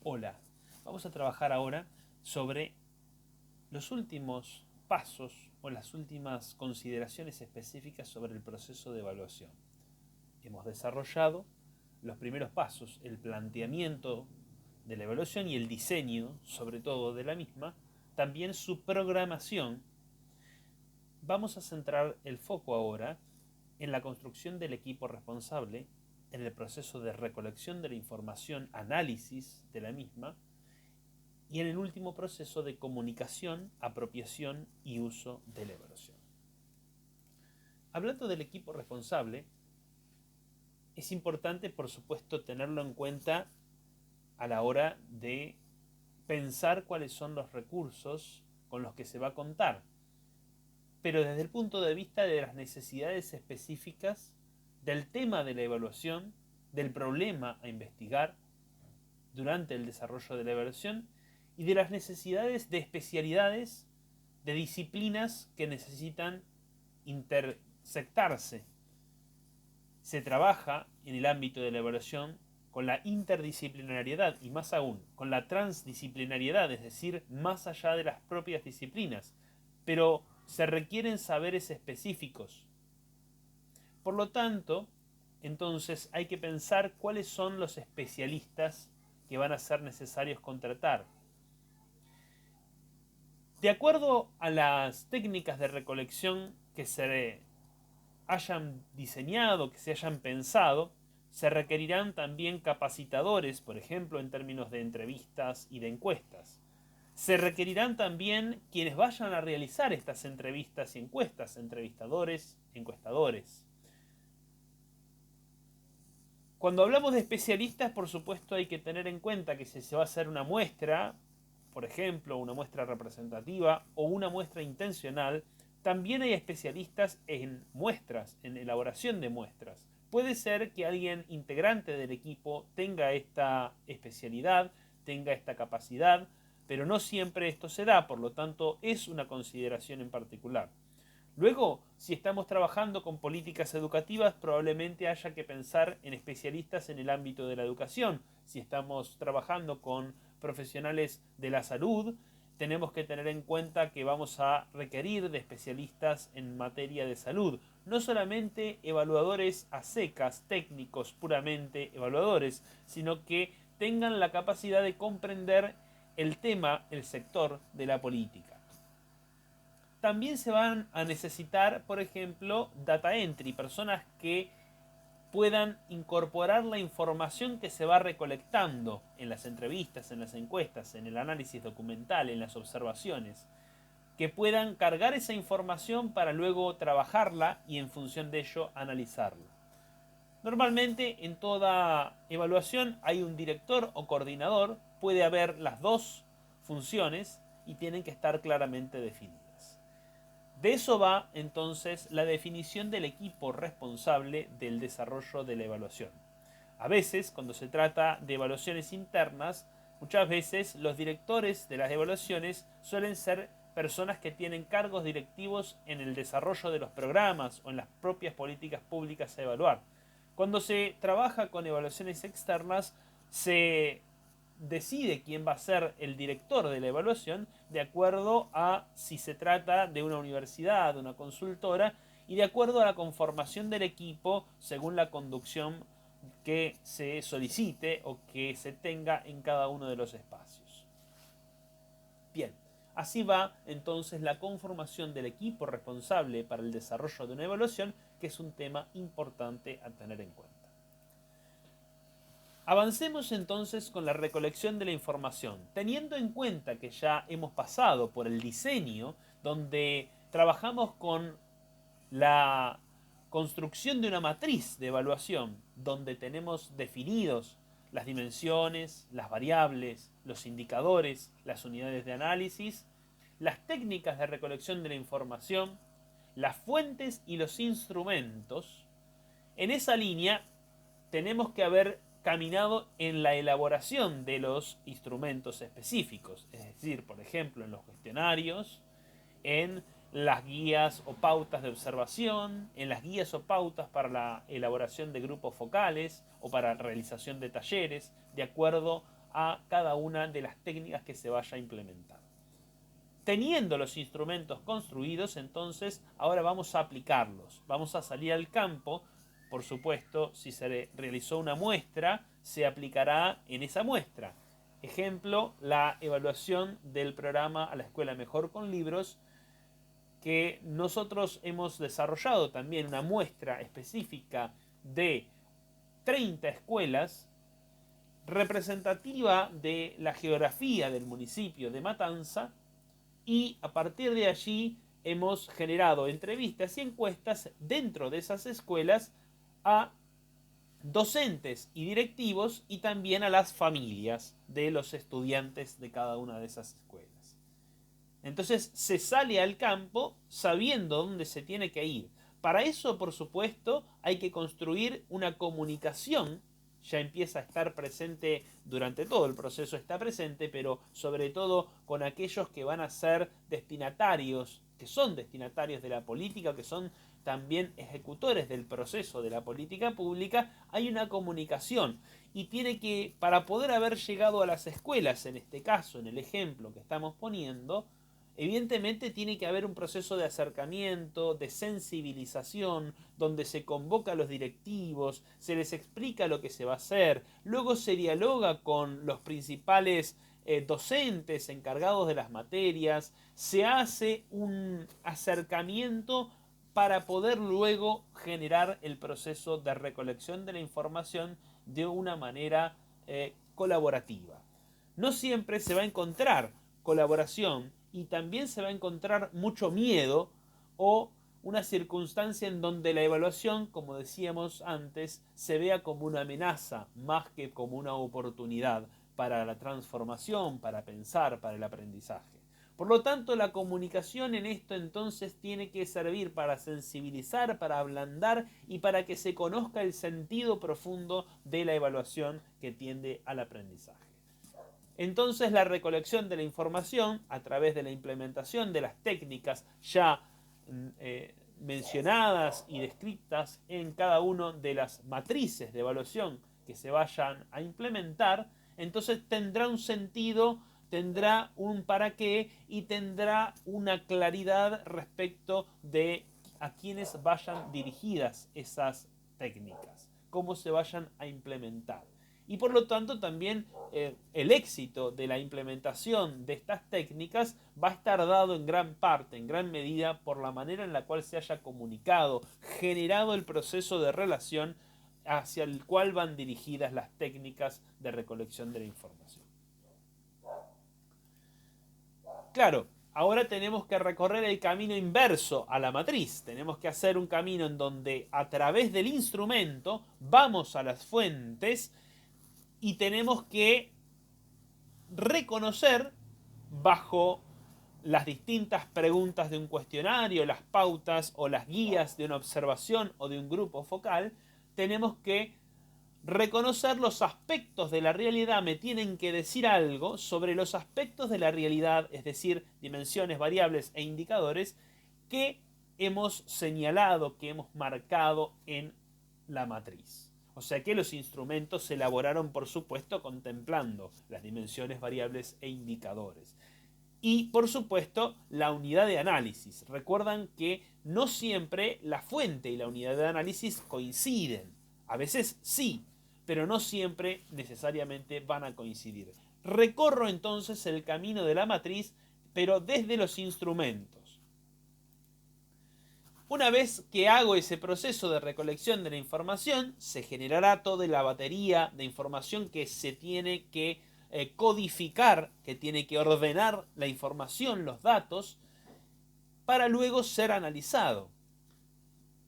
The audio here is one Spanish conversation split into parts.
Hola, vamos a trabajar ahora sobre los últimos pasos o las últimas consideraciones específicas sobre el proceso de evaluación. Hemos desarrollado los primeros pasos, el planteamiento de la evaluación y el diseño, sobre todo, de la misma, también su programación. Vamos a centrar el foco ahora en la construcción del equipo responsable, en el proceso de recolección de la información, análisis de la misma, y en el último proceso de comunicación, apropiación y uso de la evaluación. Hablando del equipo responsable, es importante, por supuesto, tenerlo en cuenta a la hora de pensar cuáles son los recursos con los que se va a contar, pero desde el punto de vista de las necesidades específicas del tema de la evaluación, del problema a investigar durante el desarrollo de la evaluación y de las necesidades de especialidades, de disciplinas que necesitan intersectarse. Se trabaja en el ámbito de la evaluación con la interdisciplinariedad y más aún con la transdisciplinariedad, es decir, más allá de las propias disciplinas, pero se requieren saberes específicos. Por lo tanto, entonces hay que pensar cuáles son los especialistas que van a ser necesarios contratar. De acuerdo a las técnicas de recolección que se hayan diseñado, que se hayan pensado, se requerirán también capacitadores, por ejemplo, en términos de entrevistas y de encuestas. Se requerirán también quienes vayan a realizar estas entrevistas y encuestas, entrevistadores, encuestadores. Cuando hablamos de especialistas, por supuesto, hay que tener en cuenta que si se va a hacer una muestra, por ejemplo, una muestra representativa o una muestra intencional, también hay especialistas en muestras, en elaboración de muestras. Puede ser que alguien integrante del equipo tenga esta especialidad, tenga esta capacidad, pero no siempre esto se da, por lo tanto es una consideración en particular. Luego, si estamos trabajando con políticas educativas, probablemente haya que pensar en especialistas en el ámbito de la educación. Si estamos trabajando con profesionales de la salud, tenemos que tener en cuenta que vamos a requerir de especialistas en materia de salud. No solamente evaluadores a secas, técnicos, puramente evaluadores, sino que tengan la capacidad de comprender el tema, el sector de la política. También se van a necesitar, por ejemplo, data entry, personas que puedan incorporar la información que se va recolectando en las entrevistas, en las encuestas, en el análisis documental, en las observaciones, que puedan cargar esa información para luego trabajarla y en función de ello analizarla. Normalmente en toda evaluación hay un director o coordinador, puede haber las dos funciones y tienen que estar claramente definidas. De eso va entonces la definición del equipo responsable del desarrollo de la evaluación. A veces, cuando se trata de evaluaciones internas, muchas veces los directores de las evaluaciones suelen ser personas que tienen cargos directivos en el desarrollo de los programas o en las propias políticas públicas a evaluar. Cuando se trabaja con evaluaciones externas, se decide quién va a ser el director de la evaluación de acuerdo a si se trata de una universidad, de una consultora y de acuerdo a la conformación del equipo según la conducción que se solicite o que se tenga en cada uno de los espacios. Bien, así va entonces la conformación del equipo responsable para el desarrollo de una evaluación, que es un tema importante a tener en cuenta. Avancemos entonces con la recolección de la información, teniendo en cuenta que ya hemos pasado por el diseño, donde trabajamos con la construcción de una matriz de evaluación, donde tenemos definidos las dimensiones, las variables, los indicadores, las unidades de análisis, las técnicas de recolección de la información, las fuentes y los instrumentos. En esa línea tenemos que haber caminado en la elaboración de los instrumentos específicos, es decir, por ejemplo, en los cuestionarios, en las guías o pautas de observación, en las guías o pautas para la elaboración de grupos focales o para la realización de talleres, de acuerdo a cada una de las técnicas que se vaya a implementar. Teniendo los instrumentos construidos, entonces ahora vamos a aplicarlos. Vamos a salir al campo. Por supuesto, si se realizó una muestra, se aplicará en esa muestra. Ejemplo, la evaluación del programa A la Escuela Mejor con Libros, que nosotros hemos desarrollado también una muestra específica de 30 escuelas representativa de la geografía del municipio de Matanza, y a partir de allí hemos generado entrevistas y encuestas dentro de esas escuelas a docentes y directivos y también a las familias de los estudiantes de cada una de esas escuelas. Entonces se sale al campo sabiendo dónde se tiene que ir. Para eso, por supuesto, hay que construir una comunicación. Ya empieza a estar presente durante todo el proceso, está presente, pero sobre todo con aquellos que van a ser destinatarios, que son destinatarios de la política, que son también ejecutores del proceso de la política pública. Hay una comunicación y tiene que, para poder haber llegado a las escuelas, en este caso, en el ejemplo que estamos poniendo, evidentemente tiene que haber un proceso de acercamiento, de sensibilización, donde se convoca a los directivos, se les explica lo que se va a hacer, luego se dialoga con los principales docentes encargados de las materias, se hace un acercamiento para poder luego generar el proceso de recolección de la información de una manera colaborativa. No siempre se va a encontrar colaboración y también se va a encontrar mucho miedo o una circunstancia en donde la evaluación, como decíamos antes, se vea como una amenaza más que como una oportunidad para la transformación, para pensar, para el aprendizaje. Por lo tanto, la comunicación en esto entonces tiene que servir para sensibilizar, para ablandar y para que se conozca el sentido profundo de la evaluación que tiende al aprendizaje. Entonces, la recolección de la información a través de la implementación de las técnicas ya mencionadas y descritas en cada una de las matrices de evaluación que se vayan a implementar, entonces tendrá un sentido, tendrá un para qué y tendrá una claridad respecto de a quiénes vayan dirigidas esas técnicas, cómo se vayan a implementar. Y por lo tanto también el éxito de la implementación de estas técnicas va a estar dado en gran parte, en gran medida, por la manera en la cual se haya comunicado, generado el proceso de relación hacia el cual van dirigidas las técnicas de recolección de la información. Claro, ahora tenemos que recorrer el camino inverso a la matriz. Tenemos que hacer un camino en donde a través del instrumento vamos a las fuentes y tenemos que reconocer bajo las distintas preguntas de un cuestionario, las pautas o las guías de una observación o de un grupo focal, tenemos que reconocer los aspectos de la realidad, me tienen que decir algo sobre los aspectos de la realidad, es decir, dimensiones, variables e indicadores que hemos señalado, que hemos marcado en la matriz. O sea que los instrumentos se elaboraron, por supuesto, contemplando las dimensiones, variables e indicadores. Y, por supuesto, la unidad de análisis. Recuerdan que no siempre la fuente y la unidad de análisis coinciden. A veces sí, pero no siempre necesariamente van a coincidir. Recorro entonces el camino de la matriz, pero desde los instrumentos. Una vez que hago ese proceso de recolección de la información, se generará toda la batería de información que se tiene que codificar, que tiene que ordenar la información, los datos, para luego ser analizado.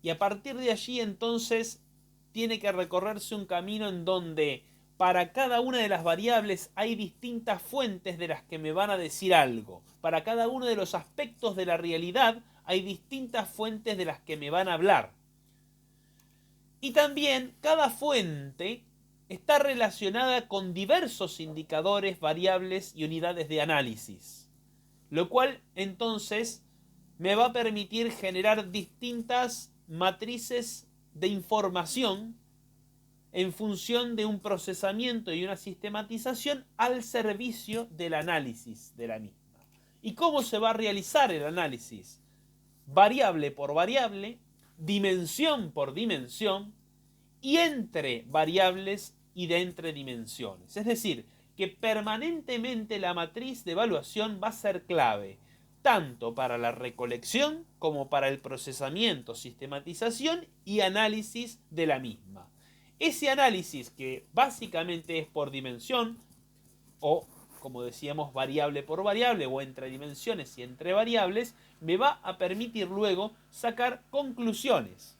Y a partir de allí entonces tiene que recorrerse un camino en donde para cada una de las variables hay distintas fuentes de las que me van a decir algo. Para cada uno de los aspectos de la realidad hay distintas fuentes de las que me van a hablar. Y también cada fuente está relacionada con diversos indicadores, variables y unidades de análisis. Lo cual entonces me va a permitir generar distintas matrices de información en función de un procesamiento y una sistematización al servicio del análisis de la misma. ¿Y cómo se va a realizar el análisis? Variable por variable, dimensión por dimensión y entre variables y de entre dimensiones. Es decir, que permanentemente la matriz de evaluación va a ser clave, tanto para la recolección como para el procesamiento, sistematización y análisis de la misma. Ese análisis, que básicamente es por dimensión, o como decíamos, variable por variable, o entre dimensiones y entre variables, me va a permitir luego sacar conclusiones.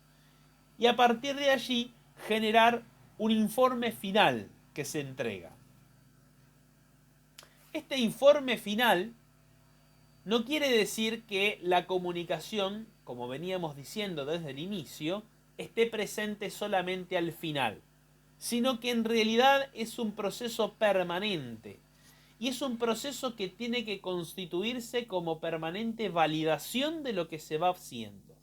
Y a partir de allí generar un informe final que se entrega. Este informe final no quiere decir que la comunicación, como veníamos diciendo desde el inicio, esté presente solamente al final, sino que en realidad es un proceso permanente. Y es un proceso que tiene que constituirse como permanente validación de lo que se va haciendo.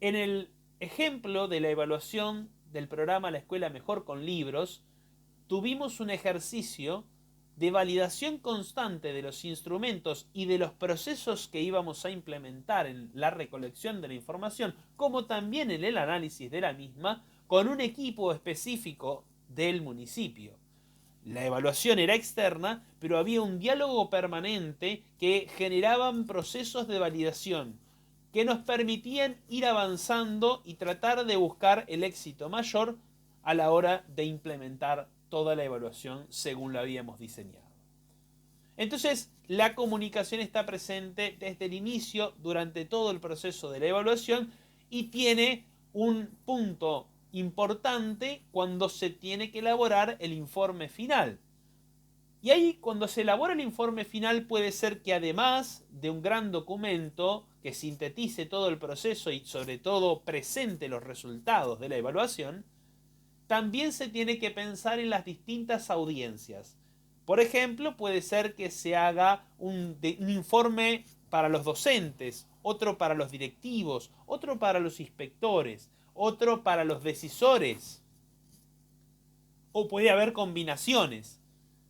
En el ejemplo de la evaluación del programa La Escuela Mejor con Libros, tuvimos un ejercicio de validación constante de los instrumentos y de los procesos que íbamos a implementar en la recolección de la información, como también en el análisis de la misma, con un equipo específico del municipio. La evaluación era externa, pero había un diálogo permanente que generaban procesos de validación que nos permitían ir avanzando y tratar de buscar el éxito mayor a la hora de implementar toda la evaluación según la habíamos diseñado. Entonces, la comunicación está presente desde el inicio, durante todo el proceso de la evaluación, y tiene un punto importante cuando se tiene que elaborar el informe final. Y ahí, cuando se elabora el informe final, puede ser que además de un gran documento que sintetice todo el proceso y sobre todo presente los resultados de la evaluación, también se tiene que pensar en las distintas audiencias. Por ejemplo, puede ser que se haga un informe para los docentes, otro para los directivos, otro para los inspectores, otro para los decisores. O puede haber combinaciones.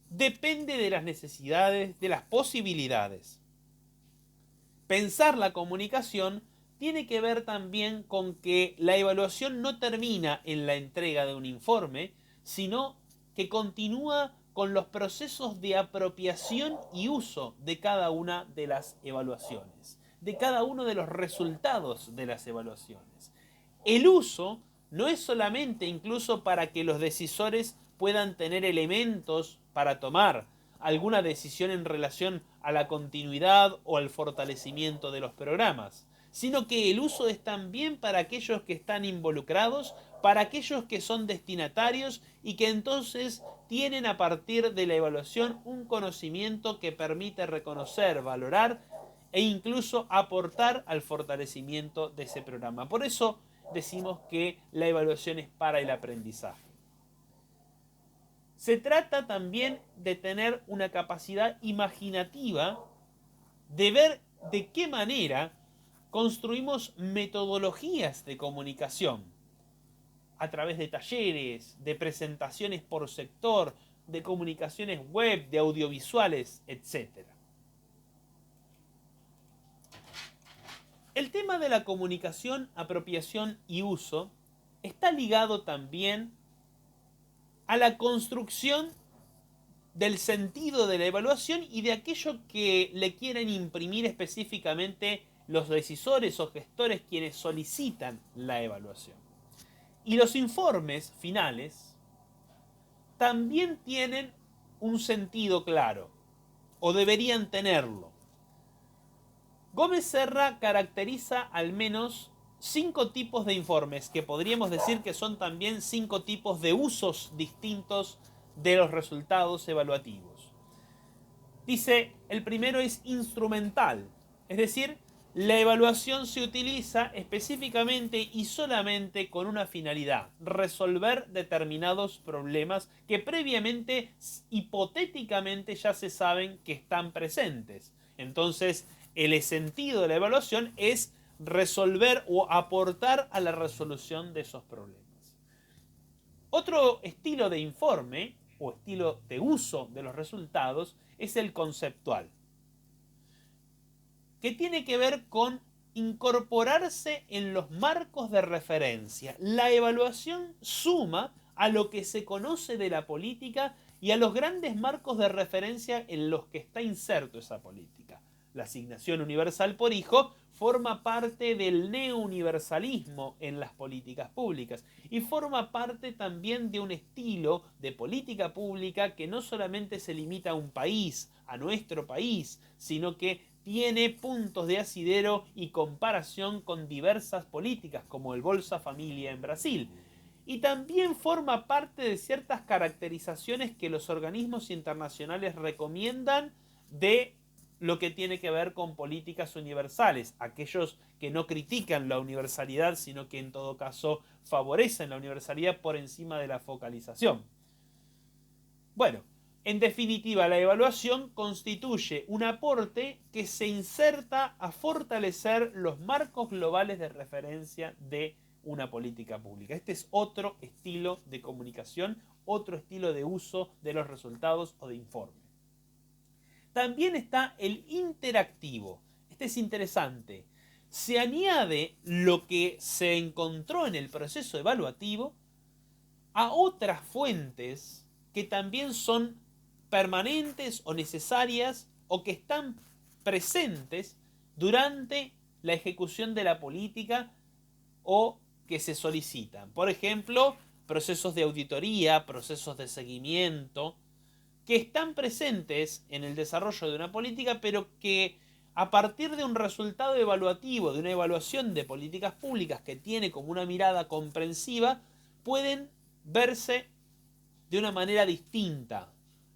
Depende de las necesidades, de las posibilidades. Pensar la comunicación tiene que ver también con que la evaluación no termina en la entrega de un informe, sino que continúa con los procesos de apropiación y uso de cada una de las evaluaciones, de cada uno de los resultados de las evaluaciones. El uso no es solamente incluso para que los decisores puedan tener elementos para tomar alguna decisión en relación a la continuidad o al fortalecimiento de los programas, sino que el uso es también para aquellos que están involucrados, para aquellos que son destinatarios y que entonces tienen a partir de la evaluación un conocimiento que permite reconocer, valorar e incluso aportar al fortalecimiento de ese programa. Por eso decimos que la evaluación es para el aprendizaje. Se trata también de tener una capacidad imaginativa de ver de qué manera construimos metodologías de comunicación a través de talleres, de presentaciones por sector, de comunicaciones web, de audiovisuales, etc. El tema de la comunicación, apropiación y uso está ligado también a la construcción del sentido de la evaluación y de aquello que le quieren imprimir específicamente los decisores o gestores quienes solicitan la evaluación. Y los informes finales también tienen un sentido claro, o deberían tenerlo. Gómez Serra caracteriza al menos 5 tipos de informes, que podríamos decir que son también 5 tipos de usos distintos de los resultados evaluativos. Dice, el primero es instrumental, es decir, la evaluación se utiliza específicamente y solamente con una finalidad: resolver determinados problemas que previamente, hipotéticamente, ya se saben que están presentes. Entonces, el sentido de la evaluación es resolver o aportar a la resolución de esos problemas. Otro estilo de informe o estilo de uso de los resultados es el conceptual, que tiene que ver con incorporarse en los marcos de referencia. La evaluación suma a lo que se conoce de la política y a los grandes marcos de referencia en los que está inserto esa política. La asignación universal por hijo forma parte del neouniversalismo en las políticas públicas y forma parte también de un estilo de política pública que no solamente se limita a un país, a nuestro país, sino que tiene puntos de asidero y comparación con diversas políticas, como el Bolsa Familia en Brasil. Y también forma parte de ciertas caracterizaciones que los organismos internacionales recomiendan de lo que tiene que ver con políticas universales, aquellos que no critican la universalidad, sino que en todo caso favorecen la universalidad por encima de la focalización. Bueno, en definitiva, la evaluación constituye un aporte que se inserta a fortalecer los marcos globales de referencia de una política pública. Este es otro estilo de comunicación, otro estilo de uso de los resultados o de informe. También está el interactivo. Este es interesante. Se añade lo que se encontró en el proceso evaluativo a otras fuentes que también son permanentes o necesarias o que están presentes durante la ejecución de la política o que se solicitan. Por ejemplo, procesos de auditoría, procesos de seguimiento, que están presentes en el desarrollo de una política, pero que a partir de un resultado evaluativo, de una evaluación de políticas públicas que tiene como una mirada comprensiva, pueden verse de una manera distinta,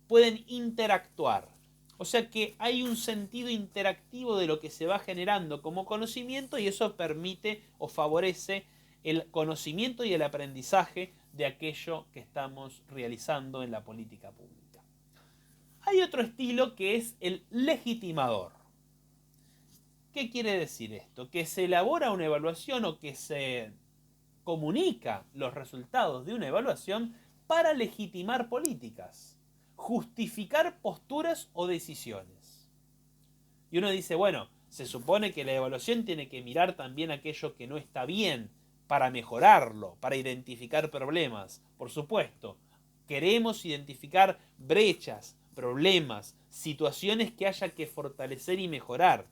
pueden interactuar. O sea que hay un sentido interactivo de lo que se va generando como conocimiento y eso permite o favorece el conocimiento y el aprendizaje de aquello que estamos realizando en la política pública. Hay otro estilo que es el legitimador. ¿Qué quiere decir esto? Que se elabora una evaluación o que se comunica los resultados de una evaluación para legitimar políticas, justificar posturas o decisiones. Y uno dice, bueno, se supone que la evaluación tiene que mirar también aquello que no está bien para mejorarlo, para identificar problemas. Por supuesto, queremos identificar brechas, problemas, situaciones que haya que fortalecer y mejorar.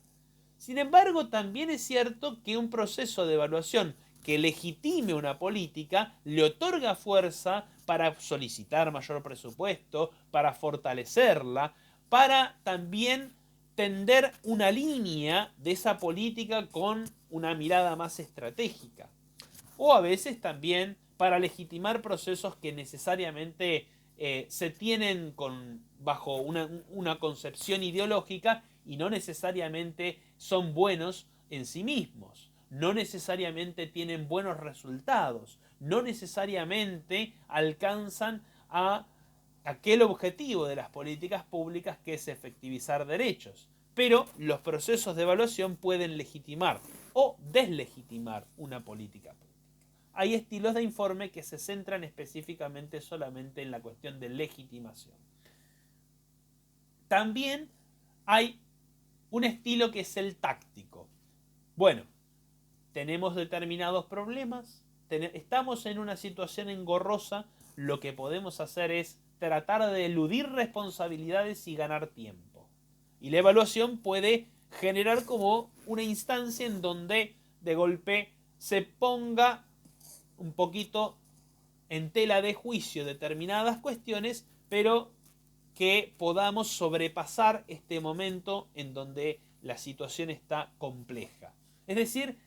Sin embargo, también es cierto que un proceso de evaluación que legitime una política le otorga fuerza para solicitar mayor presupuesto, para fortalecerla, para también tender una línea de esa política con una mirada más estratégica. O a veces también para legitimar procesos que necesariamente se tienen bajo una concepción ideológica y no necesariamente son buenos en sí mismos, no necesariamente tienen buenos resultados, no necesariamente alcanzan a aquel objetivo de las políticas públicas que es efectivizar derechos. Pero los procesos de evaluación pueden legitimar o deslegitimar una política pública. Hay estilos de informe que se centran específicamente solamente en la cuestión de legitimación. También hay un estilo que es el táctico. Bueno, tenemos determinados problemas, estamos en una situación engorrosa, lo que podemos hacer es tratar de eludir responsabilidades y ganar tiempo. Y la evaluación puede generar como una instancia en donde de golpe se ponga un poquito en tela de juicio determinadas cuestiones, pero que podamos sobrepasar este momento en donde la situación está compleja. Es decir,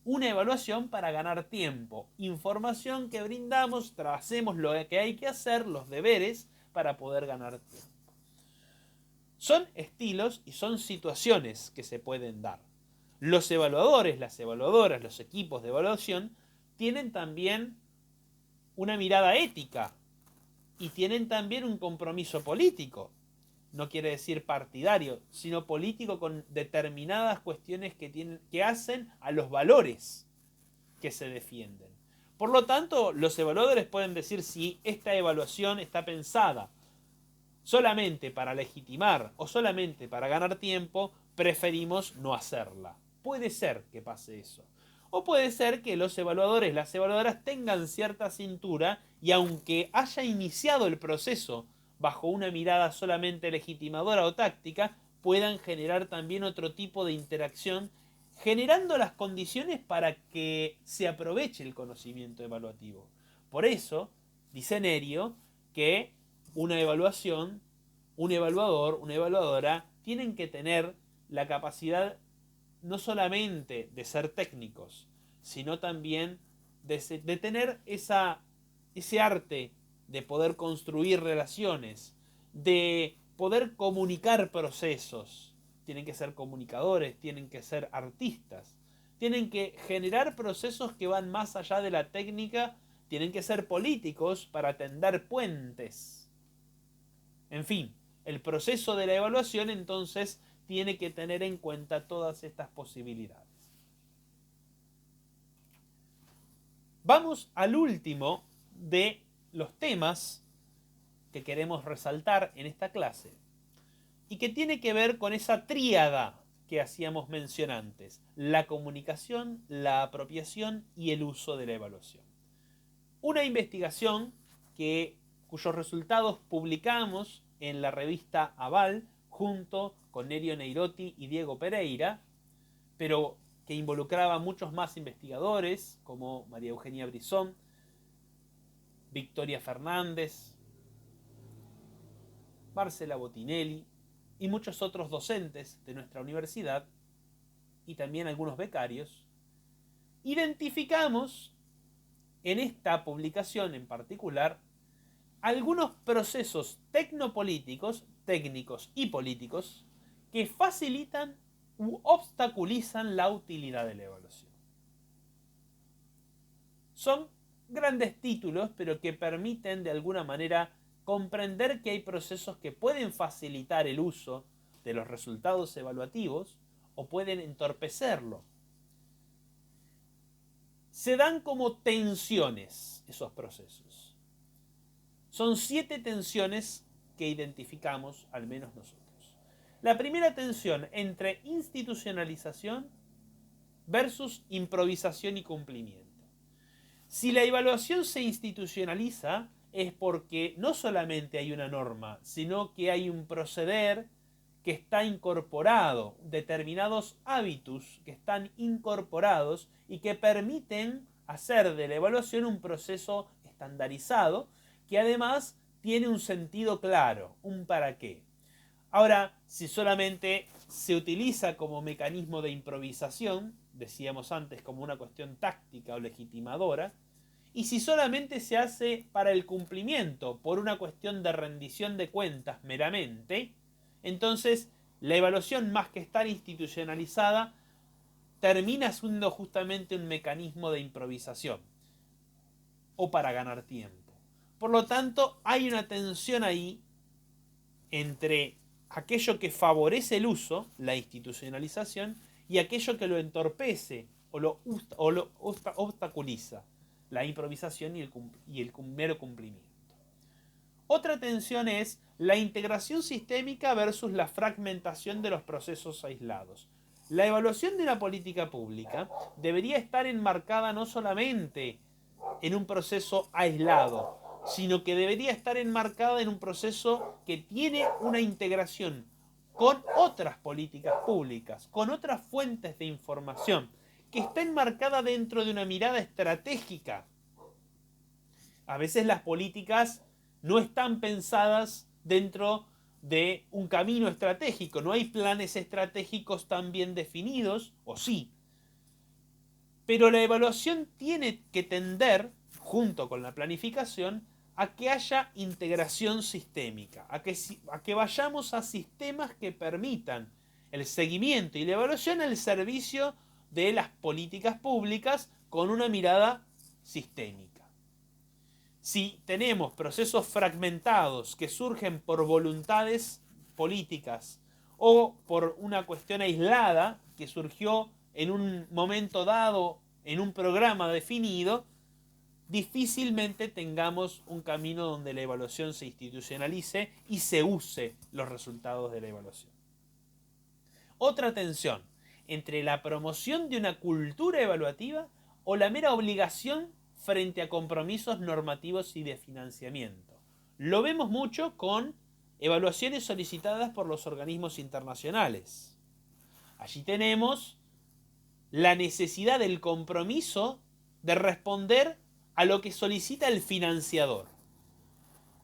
una evaluación para ganar tiempo, información que brindamos, hacemos lo que hay que hacer, los deberes, para poder ganar tiempo. Son estilos y son situaciones que se pueden dar. Los evaluadores, las evaluadoras, los equipos de evaluación tienen también una mirada ética y tienen también un compromiso político. No quiere decir partidario, sino político con determinadas cuestiones que hacen a los valores que se defienden. Por lo tanto, los evaluadores pueden decir si esta evaluación está pensada solamente para legitimar o solamente para ganar tiempo, preferimos no hacerla. Puede ser que pase eso. O puede ser que los evaluadores, las evaluadoras tengan cierta cintura y aunque haya iniciado el proceso bajo una mirada solamente legitimadora o táctica, puedan generar también otro tipo de interacción, generando las condiciones para que se aproveche el conocimiento evaluativo. Por eso, dice Nerio que una evaluación, un evaluador, una evaluadora, tienen que tener la capacidad no solamente de ser técnicos, sino también de tener ese arte de poder construir relaciones, de poder comunicar procesos. Tienen que ser comunicadores, tienen que ser artistas, tienen que generar procesos que van más allá de la técnica, tienen que ser políticos para tender puentes. En fin, el proceso de la evaluación entonces tiene que tener en cuenta todas estas posibilidades. Vamos al último de los temas que queremos resaltar en esta clase y que tiene que ver con esa tríada que hacíamos mención antes: la comunicación, la apropiación y el uso de la evaluación. Una investigación cuyos resultados publicamos en la revista Aval junto con Nerio Neirotti y Diego Pereira, pero que involucraba a muchos más investigadores como María Eugenia Brizón, Victoria Fernández, Marcela Botinelli y muchos otros docentes de nuestra universidad y también algunos becarios. Identificamos en esta publicación en particular algunos procesos tecnopolíticos, técnicos y políticos que facilitan u obstaculizan la utilidad de la evaluación. Son grandes títulos, pero que permiten de alguna manera comprender que hay procesos que pueden facilitar el uso de los resultados evaluativos o pueden entorpecerlo. Se dan como tensiones esos procesos. Son 7 tensiones que identificamos, al menos nosotros. La primera tensión entre institucionalización versus improvisación y cumplimiento. Si la evaluación se institucionaliza es porque no solamente hay una norma, sino que hay un proceder que está incorporado, determinados hábitos que están incorporados y que permiten hacer de la evaluación un proceso estandarizado que además tiene un sentido claro, un para qué. Ahora, si solamente se utiliza como mecanismo de improvisación, decíamos antes como una cuestión táctica o legitimadora, y si solamente se hace para el cumplimiento, por una cuestión de rendición de cuentas meramente, entonces la evaluación, más que estar institucionalizada, termina siendo justamente un mecanismo de improvisación o para ganar tiempo. Por lo tanto, hay una tensión ahí entre aquello que favorece el uso, la institucionalización, y aquello que lo entorpece o lo obstaculiza, la improvisación y el mero cumplimiento. Otra tensión es la integración sistémica versus la fragmentación de los procesos aislados. La evaluación de una política pública debería estar enmarcada no solamente en un proceso aislado, sino que debería estar enmarcada en un proceso que tiene una integración con otras políticas públicas, con otras fuentes de información, que está enmarcada dentro de una mirada estratégica. A veces las políticas no están pensadas dentro de un camino estratégico, no hay planes estratégicos tan bien definidos, o sí. Pero la evaluación tiene que tender, junto con la planificación, a que haya integración sistémica, a que vayamos a sistemas que permitan el seguimiento y la evaluación al servicio de las políticas públicas con una mirada sistémica. Si tenemos procesos fragmentados que surgen por voluntades políticas o por una cuestión aislada que surgió en un momento dado, en un programa definido, difícilmente tengamos un camino donde la evaluación se institucionalice y se use los resultados de la evaluación. Otra tensión entre la promoción de una cultura evaluativa o la mera obligación frente a compromisos normativos y de financiamiento. Lo vemos mucho con evaluaciones solicitadas por los organismos internacionales. Allí tenemos la necesidad del compromiso de responder a lo que solicita el financiador.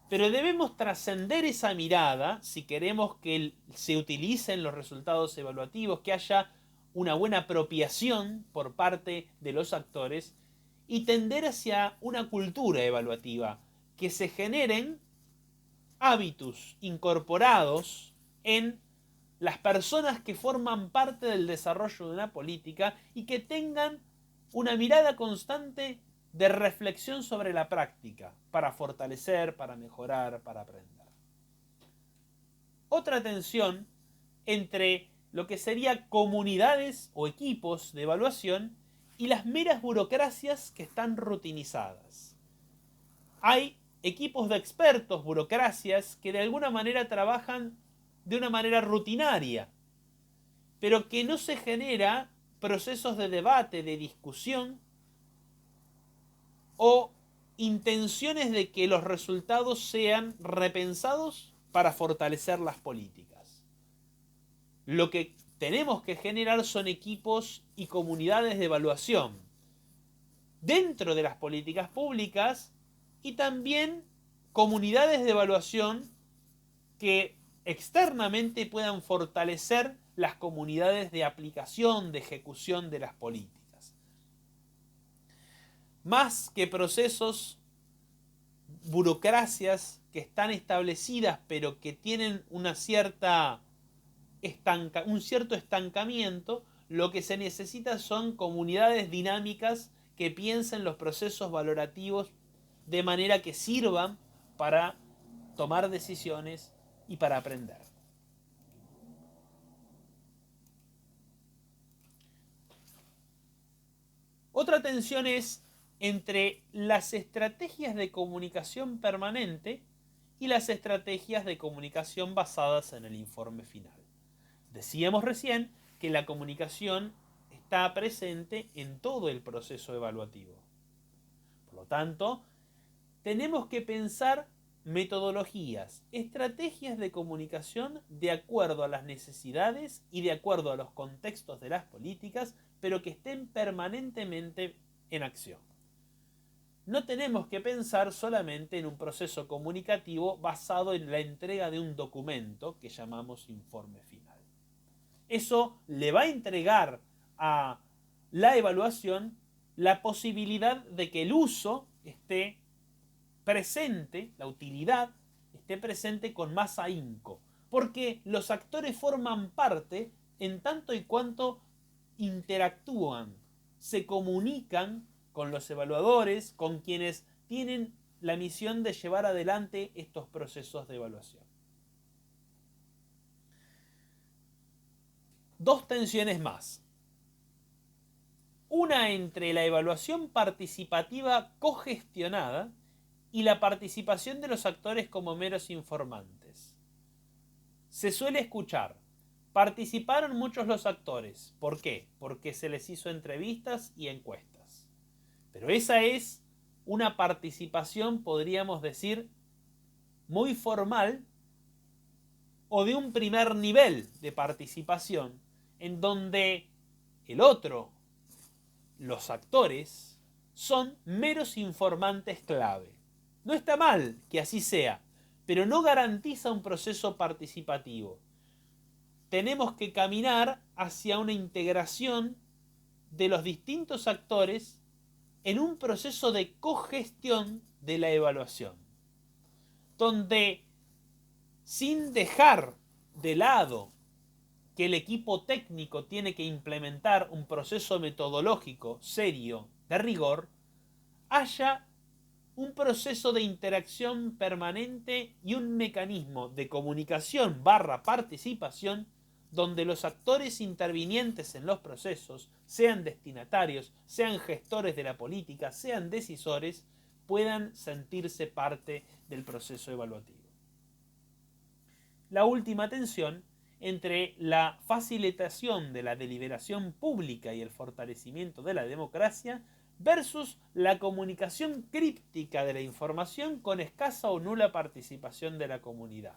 Pero debemos trascender esa mirada si queremos que se utilicen los resultados evaluativos, que haya una buena apropiación por parte de los actores y tender hacia una cultura evaluativa, que se generen hábitos incorporados en las personas que forman parte del desarrollo de una política y que tengan una mirada constante de reflexión sobre la práctica para fortalecer, para mejorar, para aprender. Otra tensión entre lo que serían comunidades o equipos de evaluación y las meras burocracias que están rutinizadas. Hay equipos de expertos, burocracias, que de alguna manera trabajan de una manera rutinaria, pero que no se genera procesos de debate, de discusión o intenciones de que los resultados sean repensados para fortalecer las políticas. Lo que tenemos que generar son equipos y comunidades de evaluación dentro de las políticas públicas y también comunidades de evaluación que externamente puedan fortalecer las comunidades de aplicación, de ejecución de las políticas. Más que procesos, burocracias que están establecidas pero que tienen un cierto estancamiento, lo que se necesita son comunidades dinámicas que piensen los procesos valorativos de manera que sirvan para tomar decisiones y para aprender. Otra tensión es entre las estrategias de comunicación permanente y las estrategias de comunicación basadas en el informe final. Decíamos recién que la comunicación está presente en todo el proceso evaluativo. Por lo tanto, tenemos que pensar metodologías, estrategias de comunicación de acuerdo a las necesidades y de acuerdo a los contextos de las políticas, pero que estén permanentemente en acción. No tenemos que pensar solamente en un proceso comunicativo basado en la entrega de un documento que llamamos informe final. Eso le va a entregar a la evaluación la posibilidad de que el uso esté presente, la utilidad esté presente con más ahínco, porque los actores forman parte en tanto y cuanto interactúan, se comunican con los evaluadores, con quienes tienen la misión de llevar adelante estos procesos de evaluación. Dos tensiones más. Una entre la evaluación participativa cogestionada y la participación de los actores como meros informantes. Se suele escuchar: participaron muchos los actores. ¿Por qué? Porque se les hizo entrevistas y encuestas. Pero esa es una participación, podríamos decir, muy formal o de un primer nivel de participación, en donde el otro, los actores, son meros informantes clave. No está mal que así sea, pero no garantiza un proceso participativo. Tenemos que caminar hacia una integración de los distintos actores en un proceso de cogestión de la evaluación, donde, sin dejar de lado que el equipo técnico tiene que implementar un proceso metodológico serio, de rigor, haya un proceso de interacción permanente y un mecanismo de comunicación / participación donde los actores intervinientes en los procesos, sean destinatarios, sean gestores de la política, sean decisores, puedan sentirse parte del proceso evaluativo. La última tensión entre la facilitación de la deliberación pública y el fortalecimiento de la democracia versus la comunicación críptica de la información con escasa o nula participación de la comunidad.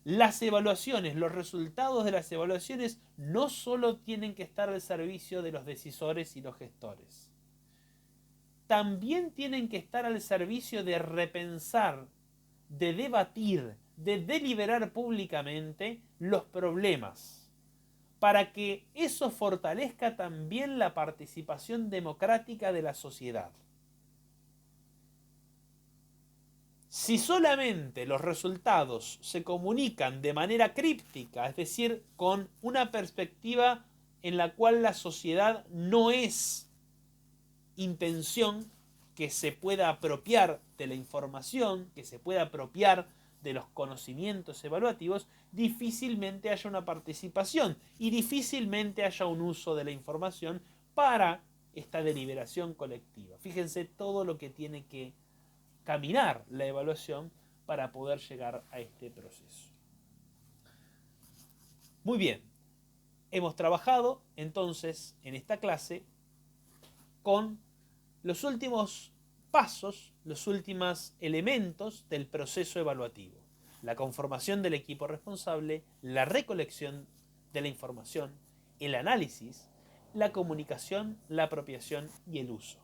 Las evaluaciones, los resultados de las evaluaciones no solo tienen que estar al servicio de los decisores y los gestores, también tienen que estar al servicio de repensar, de debatir, de deliberar públicamente los problemas, para que eso fortalezca también la participación democrática de la sociedad. Si solamente los resultados se comunican de manera críptica, es decir, con una perspectiva en la cual la sociedad no es intención que se pueda apropiar de la información, que se pueda apropiar de los conocimientos evaluativos, difícilmente haya una participación y difícilmente haya un uso de la información para esta deliberación colectiva. Fíjense todo lo que tiene que caminar la evaluación para poder llegar a este proceso. Muy bien, hemos trabajado entonces en esta clase con los últimos pasos, los últimos elementos del proceso evaluativo. La conformación del equipo responsable, la recolección de la información, el análisis, la comunicación, la apropiación y el uso.